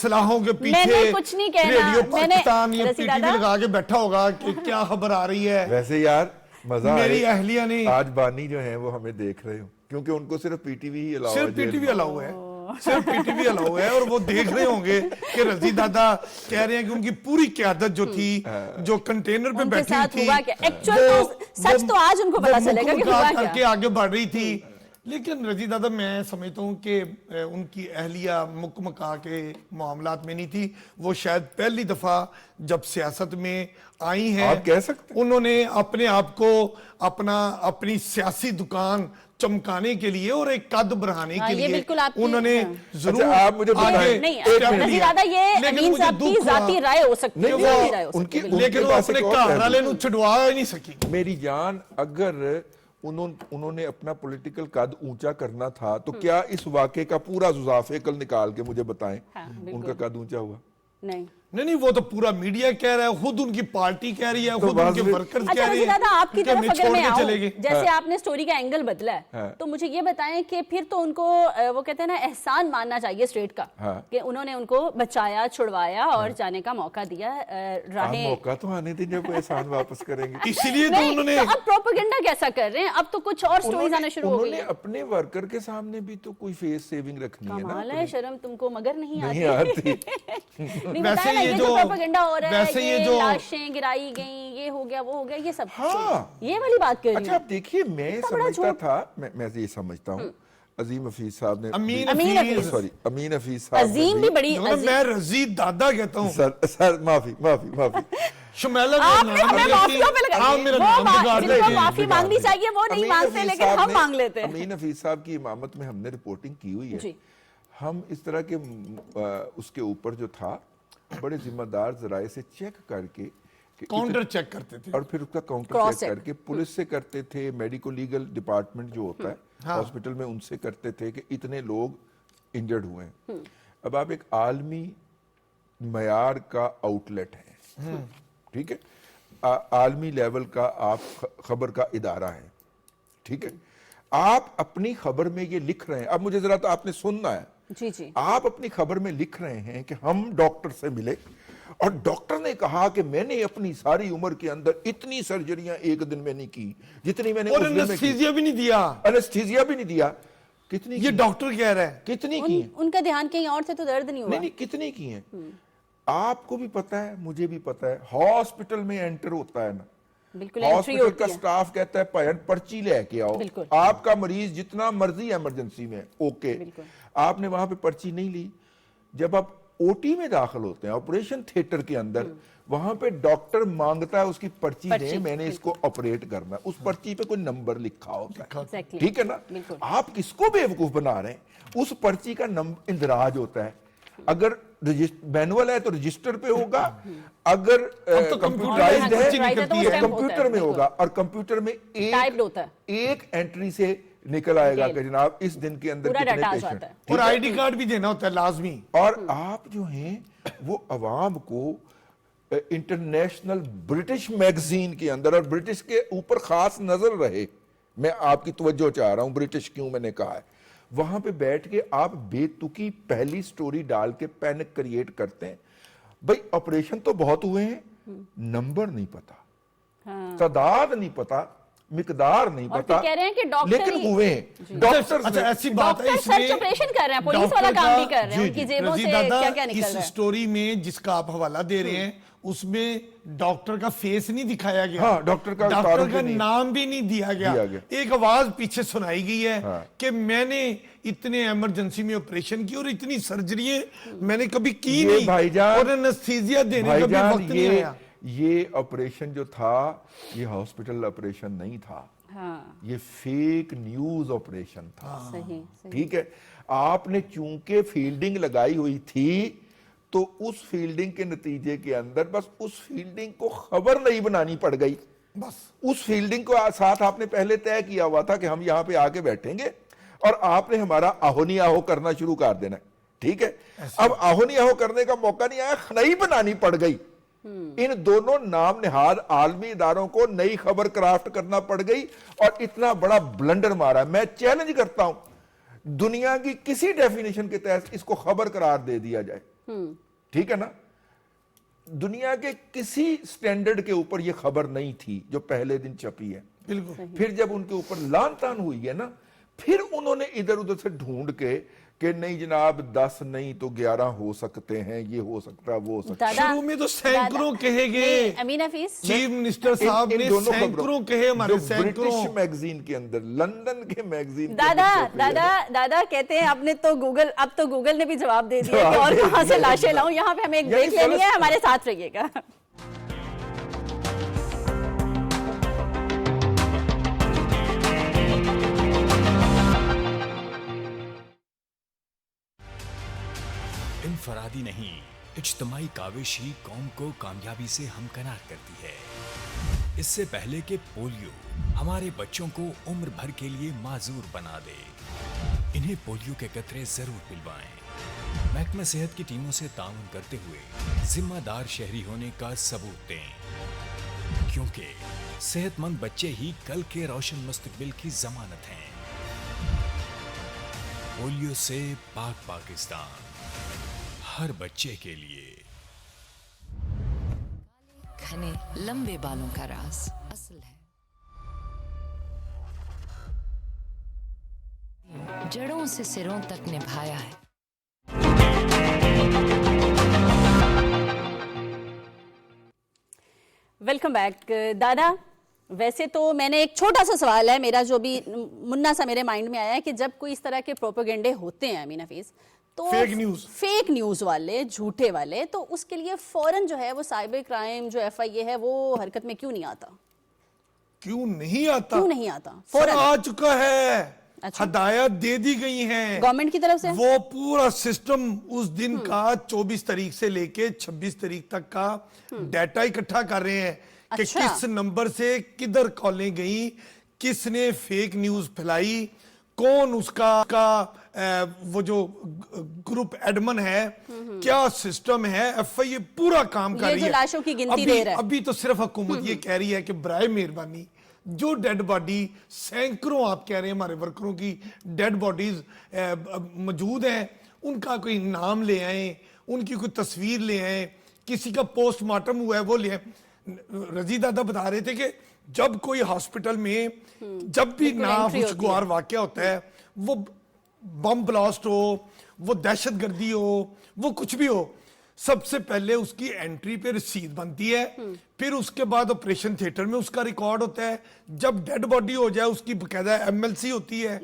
سلاحوں کے پیچھے کچھ نہیں کہنا, ریڈیو پاکستان یا پی ٹی وی لگا کے بیٹھا ہوگا کہ کیا خبر آ رہی ہے. ویسے یار مزہ میری اہلیہ نے آج بانی جو ہیں وہ ہمیں دیکھ رہے ہوں کیونکہ ان کو صرف پی ٹی وی ہی الاؤ ہے. صرف پی ٹی وی الاؤ ہے, صرف پی ٹی وی الاؤ ہے. اور وہ دیکھ رہے ہوں گے کہ رضی دادا کہہ رہے ہیں کہ ان کی پوری قیادت جو تھی, جو کنٹینر پہ بیٹھی تھی, سچ تو آج ان کو پتا چلے گا کہ ہوا کر کے آگے بڑھ رہی تھی. لیکن رضی دادا میں سمجھتا ہوں کہ ان کی اہلیہ مکمکا کے معاملات میں نہیں تھی. وہ شاید پہلی دفعہ جب سیاست میں آئی ہیں, آپ کہہ سکتے انہوں نے اپنے آپ کو اپنی سیاسی دکان چمکانے کے لیے اور ایک قد بڑھانے کے لیے انہوں نے ضرور. آپ مجھے بتائیں, رضی دادا یہ امین صاحب کی ذاتی رائے ہو سکتی ہے, لیکن وہ اپنے گھر والے نوں چھڈوا ہی نہیں سکی. میری جان, اگر انہوں نے اپنا پولیٹیکل قد اونچا کرنا تھا تو کیا اس واقعے کا پورا زوزاف کل نکال کے مجھے بتائیں ان کا قد اونچا ہوا؟ نہیں, وہ تو پورا میڈیا کہہ رہا ہے, خود ان کی پارٹی کہہ رہی ہے, خود ان کے ورکرز کہہ رہے ہیں. آپ کی طرف اگر میں آؤں, جیسے آپ نے سٹوری کا اینگل بدلا ہے, تو مجھے یہ بتائیں کہ پھر تو ان کو وہ کہتے ہیں نا احسان ماننا چاہیے اسٹیٹ کا کہ انہوں نے ان کو بچایا, چھڑوایا اور جانے کا موقع دیا. راہیں موقع تو آنے دیں جب احسان واپس کریں گے. اسی لیے تو انہوں نے اب پروپیگنڈا کیسا کر رہے ہیں, اب تو کچھ اور سٹوریز آنا شروع ہو گئی. انہوں نے اپنے ورکر کے سامنے بھی تو کوئی فیس سیونگ رکھنی ہے نا. کمال ہے, شرم تم کو مگر نہیں آتی. ویسے یہ جو پروپیگنڈا ہو رہا ہے, یہ لاشیں گرائی گئیں, یہ ہو گیا, وہ ہو گیا, یہ سب یہ والی بات کر رہی ہوں. اچھا آپ دیکھیے, میں سمجھتا تھا, میں یہ سمجھتا ہوں عظیم حفیظ صاحب نے, امین حفیظ صاحب, عظیم بھی بڑی, میں رضی دادا کہتا ہوں سر, معافی شمیلہ معافی مانگنی چاہیے, وہ نہیں مانگتے لیکن ہم مانگ لیتے ہیں. امین حفیظ صاحب کی امامت میں ہم نے رپورٹنگ کی ہوئی ہے. ہم اس طرح کے اس کے اوپر جو تھا بڑے ذمہ دار ذرائع سے چیک کر کے کاؤنٹر چیک کرتے تھے, اور پھر اس کا کاؤنٹر چیک کر کے پولیس سے کرتے تھے, میڈیکو لیگل ڈپارٹمنٹ جو ہوتا ہے ہاسپٹل میں, ان سے کرتے تھے کہ اتنے لوگ انجرڈ ہوئے ہیں. اب آپ ایک عالمی معیار کا آؤٹ لیٹ ہے, ٹھیک ہے, عالمی لیول کا آپ خبر کا ادارہ ہے, ٹھیک ہے, آپ اپنی خبر میں یہ لکھ رہے ہیں. اب مجھے ذرا تو آپ نے سننا ہے, آپ اپنی خبر میں لکھ رہے ہیں کہ ہم ڈاکٹر سے ملے اور ڈاکٹر نے کہا کہ میں نے اپنی ساری عمر کے اندر اتنی سرجریاں ایک دن میں نہیں کی جتنی میں نے, اور انیستھیزیا بھی نہیں دیا. کتنی یہ ڈاکٹر کہہ رہا ہے, کتنی کی ہیں؟ ان کا دھیان کہیں اور سے تو درد نہیں ہوا. نہیں, کتنی کی ہیں آپ کو بھی پتا ہے, مجھے بھی پتا ہے. ہاسپٹل میں انٹر ہوتا ہے نا, ہاسپٹل کا سٹاف کہتا ہے پائن پرچی لے کے آؤ, آپ کا مریض جتنا مرضی ایمرجنسی میں, اوکے, آپ نے وہاں پہ پرچی نہیں لی. جب آپ او ٹی میں داخل ہوتے ہیں, آپریشن تھیٹر کے اندر, وہاں پہ ڈاکٹر مانگتا ہے اس کی پرچی دیں, میں نے اس کو آپریٹ کرنا ہے. اس پرچی پہ کوئی نمبر لکھا ہوتا ہے, ٹھیک ہے نا. آپ کس کو بیوقوف بنا رہے ہیں, اس پرچی کا اندراج ہوتا ہے, اگر مینوئل ہے تو رجسٹر پہ ہوگا, اگر کمپیوٹرائزڈ ہے تو کمپیوٹر میں ہوگا, اور کمپیوٹر میں ایک انٹری سے نکل آئے گا کہ جناب اس دن کے اندر کتنے پیشنٹ, اور آئی ڈی کارڈ بھی دینا ہوتا ہے لازمی. اور آپ جو ہیں وہ عوام کو انٹرنیشنل برٹش میگزین کے اندر, اور برٹش کے اوپر خاص نظر رہے, میں آپ کی توجہ چاہ رہا ہوں برٹش کیوں میں نے کہا ہے, وہاں پہ بیٹھ کے آپ بے تکی پہلی سٹوری ڈال کے پینک کریٹ کرتے ہیں. بھئی آپریشن تو بہت ہوئے ہیں, نمبر نہیں پتا, تعداد نہیں پتا, مقدار نہیں پتا, لیکن ہوئے ہیں. ڈاکٹر ایسی بات ہے, سرچ آپریشن کر رہے ہیں, پولیس والا کام بھی کر رہے ہیں, ان کی جیبوں سے کیا کیا نکل رہا ہے. اس سٹوری میں جس کا آپ حوالہ دے رہے ہیں اس میں ڈاکٹر کا فیس نہیں دکھایا گیا, ہاں ڈاکٹر کا نام بھی نہیں دیا گیا. ایک آواز پیچھے سنائی گئی ہے کہ میں نے اتنے ایمرجنسی میں آپریشن کی اور اتنی سرجری میں نے کبھی کی نہیں, اور انستھیزیا دینے کا بھی وقت نہیں آیا. یہ آپریشن جو تھا یہ ہاسپٹل آپریشن نہیں تھا, یہ فیک نیوز آپریشن تھا. ٹھیک ہے, آپ نے چونکہ فیلڈنگ لگائی ہوئی تھی تو اس فیلڈنگ کے نتیجے کے اندر بس اس فیلڈنگ کو خبر نہیں بنانی پڑ گئی. بس اس فیلڈنگ کو ساتھ آپ نے پہلے طے کیا ہوا تھا کہ ہم یہاں پہ آ کے بیٹھیں گے اور آپ نے ہمارا آہونی آہو کرنا شروع کر دینا. ٹھیک ہے, اب آہونی آہو کرنے کا موقع نہیں آیا, خنائی بنانی پڑ گئی. ان دونوں نام نہاد عالمی اداروں کو نئی خبر کرافٹ کرنا پڑ گئی اور اتنا بڑا بلنڈر مارا. میں چیلنج کرتا ہوں دنیا کی کسی ڈیفینیشن کے تحت اس کو خبر قرار دے دیا جائے. ٹھیک ہے نا, دنیا کے کسی سٹینڈرڈ کے اوپر یہ خبر نہیں تھی جو پہلے دن چھپی ہے. پھر جب ان کے اوپر لان تان ہوئی ہے نا, پھر انہوں نے ادھر ادھر سے ڈھونڈ کے کہ نہیں جناب 10 نہیں تو 11 ہو سکتے ہیں, یہ ہو سکتا وہ ہو سکتا. شروع میں تو سینکڑوں کہے گئے, امین حفیظ چیف منسٹر صاحب نے سینکڑوں کہے, ہمارے سینکڑوں. برٹش میگزین کے اندر, لندن کے میگزین دادا کہتے ہیں اب تو گوگل نے بھی جواب دے دیا کہ اور کہاں سے لاشیں لاؤں. یہاں پہ ہمیں ایک بریک لینی ہے, ہمارے ساتھ رہیے گا. انفرادی نہیں, اجتماعی کاوش ہی قوم کو کامیابی سے ہمکنار کرتی ہے. اس سے پہلے کہ پولیو ہمارے بچوں کو عمر بھر کے لیے معذور بنا دے, انہیں پولیو کے قطرے ضرور پلوائیں. محکمہ صحت کی ٹیموں سے تعاون کرتے ہوئے ذمہ دار شہری ہونے کا ثبوت دیں, کیونکہ صحت مند بچے ہی کل کے روشن مستقبل کی ضمانت ہیں. پولیو سے پاک پاکستان, ہر بچے کے لیے. گھنے لمبے بالوں کا راز اصل ہے, جڑوں سے سروں تک نبھایا ہے. Welcome back. دادا, ویسے تو میں نے ایک چھوٹا سا سوال ہے میرا جو بھی منا سا میرے مائنڈ میں آیا ہے کہ جب کوئی اس طرح کے پروپیگنڈے ہوتے ہیں امین حفیظ, تو فیک نیوز والے, جھوٹے والے, تو اس کے لیے فوراً جو ہے وہ سائبر کرائم جو FIA ہے وہ حرکت میں کیوں نہیں آتا؟ کیوں نہیں آتا؟ فوراً آ چکا ہے, ہدایت دے دی گئی ہیں گورنمنٹ کی طرف سے. وہ پورا سسٹم اس دن کا 24 تاریخ سے لے کے 26 تاریخ تک کا ڈیٹا اکٹھا کر رہے ہیں کہ کس نمبر سے کدھر کالیں گئی, کس نے فیک نیوز پھیلائی, کون اس کا وہ جو گروپ ایڈمن ہے, کیا سسٹم ہے. FIA پورا کام کر رہی ہے. لاشوں کی گنتی دے رہا ہے. ابھی تو صرف حکومت یہ کہہ رہی ہے کہ برائے مہربانی جو ڈیڈ باڈی, سینکڑوں آپ کہہ رہے ہیں ہمارے ورکروں کی ڈیڈ باڈیز موجود ہیں, ان کا کوئی نام لے آئیں, ان کی کوئی تصویر لے آئیں, کسی کا پوسٹ مارٹم ہوا ہے وہ لے آئیں. رضی دادا بتا رہے تھے کہ جب کوئی ہاسپٹل میں جب بھی ناخوشگوار واقعہ ہوتا ہے, وہ بم بلاسٹ ہو, وہ دہشت گردی ہو, وہ کچھ بھی ہو, سب سے پہلے اس کی انٹری پہ رسید بنتی ہے, پھر اس کے بعد آپریشن تھیٹر میں اس کا ریکارڈ ہوتا ہے, جب ڈیڈ باڈی ہو جائے اس کی باقاعدہ MLC ہوتی ہے,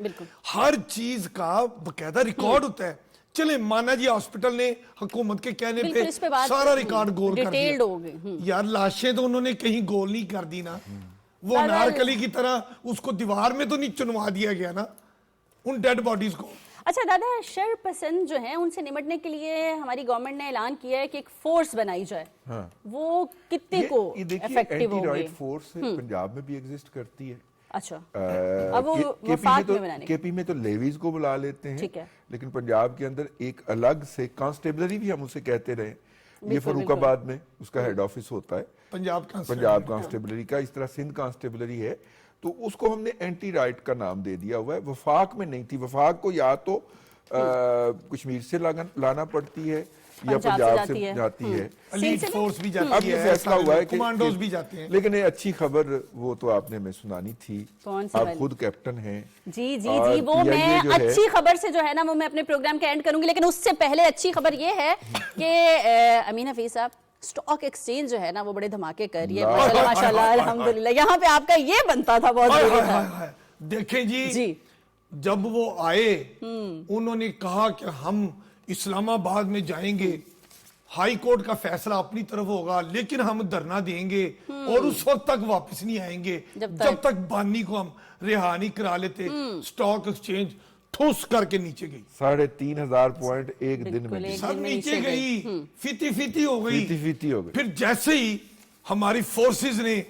ہر چیز کا باقاعدہ ریکارڈ ہوتا ہے. چلیں مانا جی ہاسپٹل نے حکومت کے کہنے پہ سارا ریکارڈ گول کر دیا, یار لاشیں تو انہوں نے کہیں گول نہیں کر دی نا, وہ انارکلی کی طرح اس کو دیوار میں تو نہیں چنوا دیا گیا نا ان ڈیڈ باڈیز کو. اچھا دادا، شر پسند جو ہیں ان سے نمٹنے کے لیے ہماری گورنمنٹ نے اعلان کیا ہے کہ ایک فورس بنائی جائے، وہ کتنے کو افیکٹو اینٹی ہوگی؟ رائٹ فورس پنجاب میں بھی ایگزسٹ کرتی ہے. اچھا، اب وہ وفاق میں بنانے کے پی میں تو لیویز کو بلا لیتے ہیں، ٹھیک ہے، لیکن پنجاب کے اندر ایک الگ سے کانسٹیبلری بھی ہم اسے کہتے رہے، یہ فاروق آباد میں اس کا ہیڈ آفس ہوتا ہے پنجاب کانسٹیبلری کا. اس طرح سندھ کانسٹیبلری ہے، تو اس کو ہم نے اینٹی رائٹ کا نام دے دیا ہوا ہے. وفاق میں نہیں تھی، وفاق کو یا تو کشمیر سے لانا پڑتی ہے یا پنجاب سے جاتی ہے. ایلیٹ فورس بھی اب جاتی یہ ہے، فیصلہ ہوا ہے کہ کمانڈوز بھی جاتے ہیں. لیکن یہ اچھی خبر وہ تو آپ نے ہمیں سنانی تھی، آپ خود کیپٹن ہیں. جی جی جی، وہ میں اچھی خبر سے جو ہے نا وہ میں اپنے پروگرام کا اینڈ کروں گی، لیکن اس سے پہلے اچھی خبر یہ ہے کہ امین حفیظ صاحب، اسٹاک ایکسچینج جو ہے نا وہ بڑے دھماکے کر رہی ہے ماشاء اللہ الحمدللہ. یہاں پہ آپ کا یہ بنتا تھا بہت ضروری تھا. دیکھیں جی، جب وہ آئے انہوں نے کہا کہ ہم اسلام آباد میں جائیں گے، ہائی کورٹ کا فیصلہ اپنی طرف ہوگا، لیکن ہم دھرنا دیں گے اور اس وقت تک واپس نہیں آئیں گے جب تک بانی کو ہم رہا نہیں کرا لیتے. اسٹاک ایکسچینج ٹھوس کر کے نیچے گئی، 3,500 پوائنٹ ایک دن میں سب نیچے گئی، فیتی ہو گئی. ہو گئی. پھر جیسے ہی ہماری فورسز نے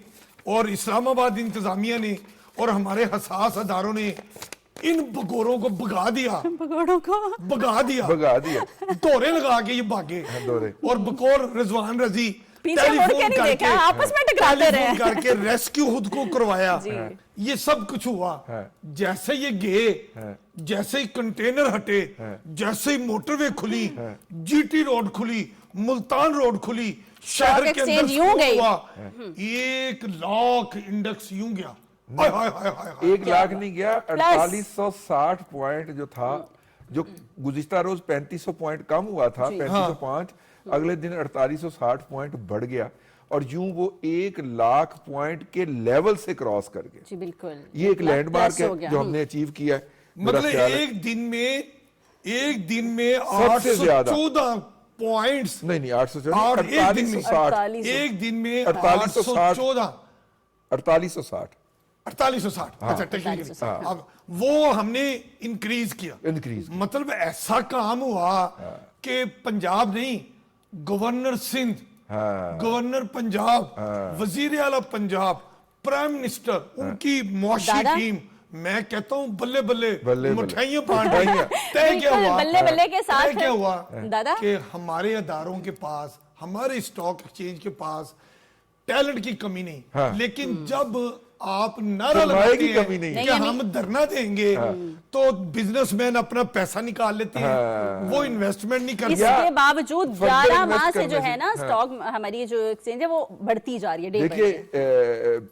اور اسلام آباد انتظامیہ نے اور ہمارے حساس اداروں نے ان بگوروں کو بگا دیا، دورے لگا کے یہ بھاگے. اور بکور رضوان رضی ٹیلی فون کر کے ریسکیو خود کو کروایا. یہ سب کچھ ہوا. جیسے یہ گئے، جیسے ہی کنٹینر ہٹے، جیسے ہی موٹر وے کھلی، جی ٹی روڈ کھلی، ملتان روڈ کھلی، شہر کے اندر ہوا 1,00,000 انڈیکس یوں گیا. 1,00,000 نہیں گیا، 4860 پوائنٹ جو تھا، جو گزشتہ روز 3500 پوائنٹ کم ہوا تھا، 3505، اگلے دن 4860 پوائنٹ بڑھ گیا، اور یوں وہ 1,00,000 پوائنٹ کے لیول سے کراس کر گئے. جی بالکل، یہ ایک لینڈ مارک ہے جو ہم نے اچیو کیا ہے. مطلب ایک دن میں 814 پوائنٹس، نہیں 814، ایک دن میں 4860. اچھا ٹیکنیکلی وہ ہم نے انکریز کیا. مطلب ایسا کام ہوا کہ پنجاب نہیں، گورنر سندھ، گورنر پنجاب، وزیر اعلیٰ پنجاب، پرائم منسٹر، ان کی معاشی ٹیم، میں کہتا ہوں بلے بلے مٹھائیاں پانڈائیاں. بلے کے ساتھ کیا ہوا کہ ہمارے اداروں کے پاس، ہمارے اسٹاک ایکسچینج کے پاس ٹیلنٹ کی کمی نہیں، لیکن جب آپ نعرہ لگاتے ہیں کہ ہم دھرنا دیں گے تو بزنس مین اپنا پیسہ نکال لیتے ہیں، وہ انویسٹمنٹ نہیں کرتے. اس کے باوجود 11 ماہ سے جو ہے نا سٹاک ہماری جو ایکسچینج ہے وہ بڑھتی جا رہی ہے. دیکھیے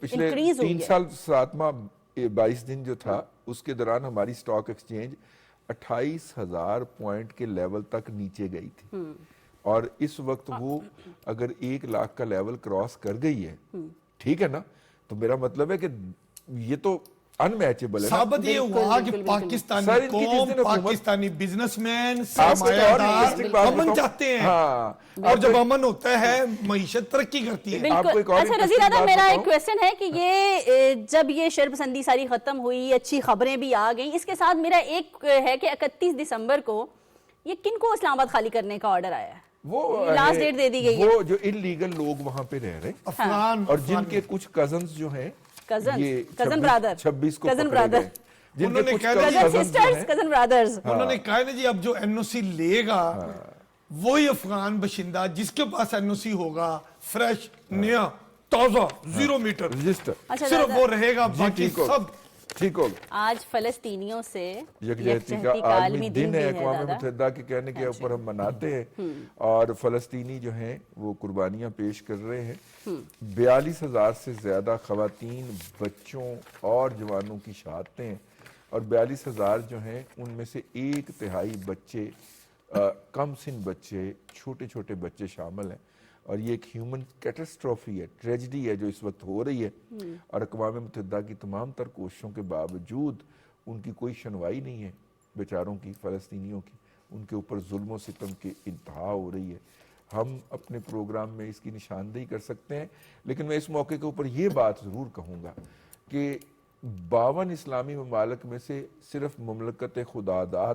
پچھلے 3 سال 7 ماہ 22 دن جو تھا، اس کے دوران ہماری سٹاک ایکسچینج 28,000 پوائنٹ کے لیول تک نیچے گئی تھی، اور اس وقت وہ اگر 1,00,000 کا لیول کراس کر گئی ہے، ٹھیک ہے نا، تو میرا مطلب ہے کہ یہ تو ان میچیبل ہے. ثابت یہ ہوا کہ پاکستانی قوم، پاکستانی بزنس مین، سرمایہ دار امن چاہتے ہیں، اور جب امن ہوتا ہے معیشت ترقی کرتی ہے. بالکل. اچھا رضی دادا، میرا ایک کویسچن ہے کہ یہ جب یہ شر پسندی ساری ختم ہوئی، اچھی خبریں بھی آ گئیں، اس کے ساتھ میرا ایک ہے کہ 31 دسمبر کو یہ کن کو اسلام آباد خالی کرنے کا آرڈر آیا ہے؟ وہ لاسٹ ڈیٹ دے دی گئی ہے. وہ جو انلیگل لوگ وہاں پہ رہ رہے افغان، اور جن کے کچھ کزنز جو ہیں، کزن برادر، 26 کو کزن برادر، انہوں نے کہا کزن سسٹرز، کزن برادرز، انہوں نے کہا نا جی اب جو این او سی لے گا وہی افغان باشندہ جس کے پاس این او سی ہوگا، فریش، نیا، تازہ، 0 میٹر، صرف وہ رہے گا، باقی سب ٹھیک ہوگا. آج فلسطینیوں سے یکجہتی کا عالمی دن ہے، اقوام متحدہ کے کہنے کے اوپر ہم مناتے ہیں، اور فلسطینی جو ہیں وہ قربانیاں پیش کر رہے ہیں. 42,000 سے زیادہ خواتین، بچوں اور جوانوں کی شہادتیں ہیں، اور 42,000 جو ہیں ان میں سے 1/3 بچے، کم سن بچے، چھوٹے چھوٹے بچے شامل ہیں. اور یہ ایک ہیومن کیٹسٹروفی ہے، ٹریجڈی ہے جو اس وقت ہو رہی ہے، اور اقوام متحدہ کی تمام تر کوششوں کے باوجود ان کی کوئی سنوائی نہیں ہے بیچاروں کی، فلسطینیوں کی. ان کے اوپر ظلم و ستم کی انتہا ہو رہی ہے. ہم اپنے پروگرام میں اس کی نشاندہی کر سکتے ہیں، لیکن میں اس موقع کے اوپر یہ بات ضرور کہوں گا کہ 52 اسلامی ممالک میں سے صرف مملکت خداداد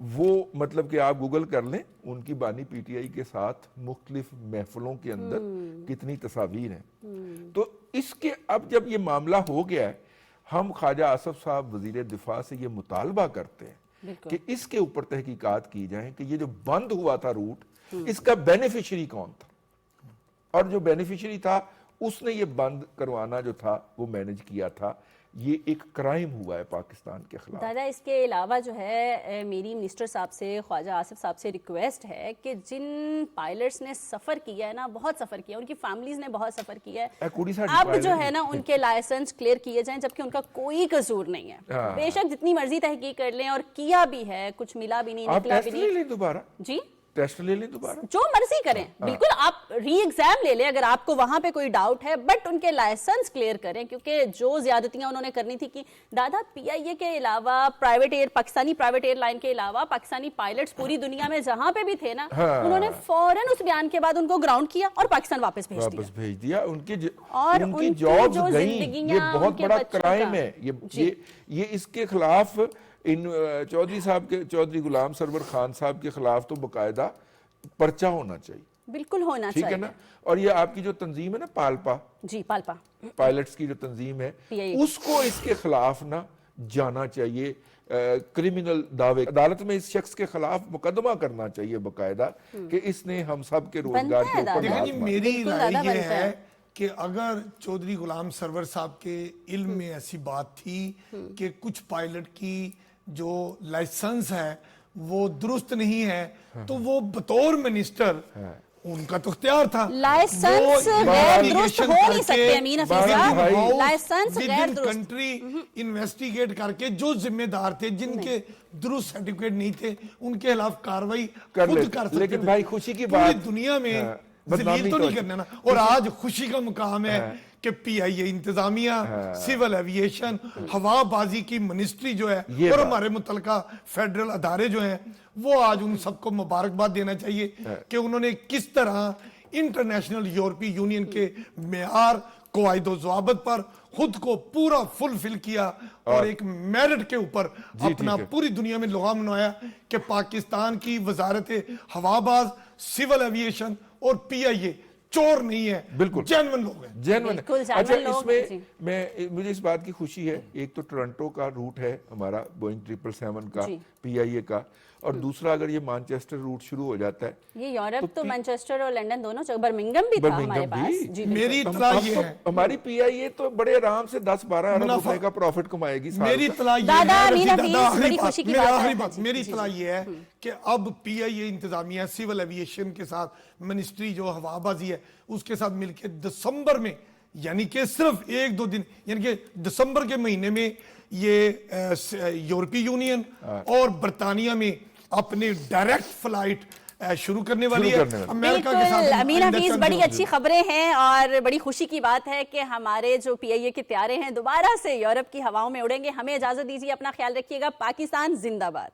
وہ مطلب کہ آپ گوگل کر لیں ان کی بانی پی ٹی آئی کے ساتھ مختلف محفلوں کے اندر کتنی تصاویر ہیں. تو اس کے اب جب یہ معاملہ ہو گیا ہے, ہم خواجہ آصف صاحب وزیر دفاع سے یہ مطالبہ کرتے ہیں کہ اس کے اوپر تحقیقات کی جائیں کہ یہ جو بند ہوا تھا روٹ, اس کا بینیفیشری کون تھا, اور جو بینیفیشری تھا اس نے یہ بند کروانا جو تھا وہ مینج کیا تھا. یہ ایک کرائم ہوا ہے پاکستان کے خلاف. دادا اس کے علاوہ جو ہے میری منسٹر صاحب سے, خواجہ آصف صاحب سے ریکویسٹ ہے کہ جن پائلٹس نے سفر کیا ہے نا, بہت سفر کیا, ان کی فیملیز نے بہت سفر کیا ہے, اب جو ہے نا ان کے لائسنس کلیئر کیے جائیں, جبکہ ان کا کوئی قصور نہیں ہے. بے شک جتنی مرضی تحقیق کر لیں, اور کیا بھی ہے, کچھ ملا بھی نہیں, نکلا بھی نہیں. دوبارہ جی ٹیسٹ لے لیں, دوبارہ جو مرضی کریں, بالکل آپ ری ایگزام لے لیں اگر آپ کو وہاں پہ کوئی ڈاؤٹ ہے, بٹ ان کے لائسنس کلیئر کریں, کیونکہ جو زیادتیاں انہوں نے کرنی تھی کہ دادا پی آئی اے کے علاوہ پاکستانی پرائیویٹ ایئر لائن کے علاوہ پاکستانی پائلٹس پوری دنیا میں جہاں پہ بھی تھے نا, انہوں نے فوراً اس بیان کے بعد ان کو گراؤنڈ کیا اور پاکستان واپس بھیج دیا. ان کی جابز گئیں. یہ بہت بڑا کرائم ہے. یہ اس کے خلاف ان چودھری صاحب کے, چودھری غلام سرور خان صاحب کے خلاف تو باقاعدہ پرچہ ہونا چاہیے. بالکل ہونا ٹھیک ہے نا. اور یہ آپ کی جو تنظیم ہے نا پالپا, جی پالپا پائلٹس کی جو تنظیم ہے, اس کو اس کے خلاف نہ جانا چاہیے. کرمنل دعوے عدالت میں اس شخص کے خلاف مقدمہ کرنا چاہیے باقاعدہ کہ اس نے ہم سب کے روزگار کے اوپر. میری رائے یہ ہے کہ اگر چودھری غلام سرور صاحب کے علم میں ایسی بات تھی کہ کچھ پائلٹ کی جو لائسنس ہے وہ درست نہیں ہے, تو وہ بطور منسٹر ان کا تو اختیار تھا. لائسنس غیر درست ہو نہیں سکتے امین حفیظ صاحب, لائسنس غیر درست کنٹری انویسٹیگیٹ کر کے جو ذمہ دار تھے, جن کے درست سرٹیفکیٹ نہیں تھے, ان کے خلاف کاروائی خود کر سکتے. لیکن بھائی خوشی کی پوری بات, دنیا میں ذلیل تو نہیں کرنا نا. اور آج خوشی کا مقام ہے کہ پی آئی اے انتظامیہ, سول ایوییشن, ہوا بازی کی منسٹری جو ہے, اور ہمارے متعلقہ فیڈرل ادارے جو ہیں, وہ آج ان سب کو مبارکباد دینا چاہیے کہ انہوں نے کس طرح انٹرنیشنل یورپی یونین کے معیار, قواعد و ضوابط پر خود کو پورا فلفل کیا, اور ایک میرٹ کے اوپر اپنا پوری دنیا میں لوہا منوایا کہ پاکستان کی وزارت ہوا باز, سول ایوییشن اور پی آئی اے چور نہیں ہے, بالکل جینون لوگ ہیں. جینون. اچھا اس میں مجھے اس بات کی خوشی ہے, ایک تو ٹورنٹو کا روٹ ہے ہمارا بوئنگ 777 کا پی آئی اے کا, اور دوسرا اگر یہ مانچسٹر روٹ شروع ہو جاتا ہے, یہ یورپ تو مانچسٹر اور لنڈن دونوں جگہ, برمنگھم بھی تھا ہمارے پاس. میری اطلاع یہ ہے ہماری پی آئی اے تو بڑے آرام سے 10-12 ارب روپے کا پروفٹ کمائے گی. میری اطلاع یہ ہے کہ اب پی آئی اے انتظامیہ سول ایوییشن کے ساتھ منسٹری جو ہوا بازی ہے اس کے ساتھ مل کے دسمبر میں, یعنی کہ صرف 1-2 دن, یعنی کہ دسمبر کے مہینے میں یہ یورپی یونین اور برطانیہ میں اپنی ڈائریکٹ فلائٹ شروع کرنے والی ہے امریکہ کے ساتھ. امین حفیظ بڑی اچھی خبریں ہیں, اور بڑی خوشی کی بات ہے کہ ہمارے جو پی آئی اے کے پیارے ہیں دوبارہ سے یورپ کی ہواؤں میں اڑیں گے. ہمیں اجازت دیجیے, اپنا خیال رکھیے گا. پاکستان زندہ باد.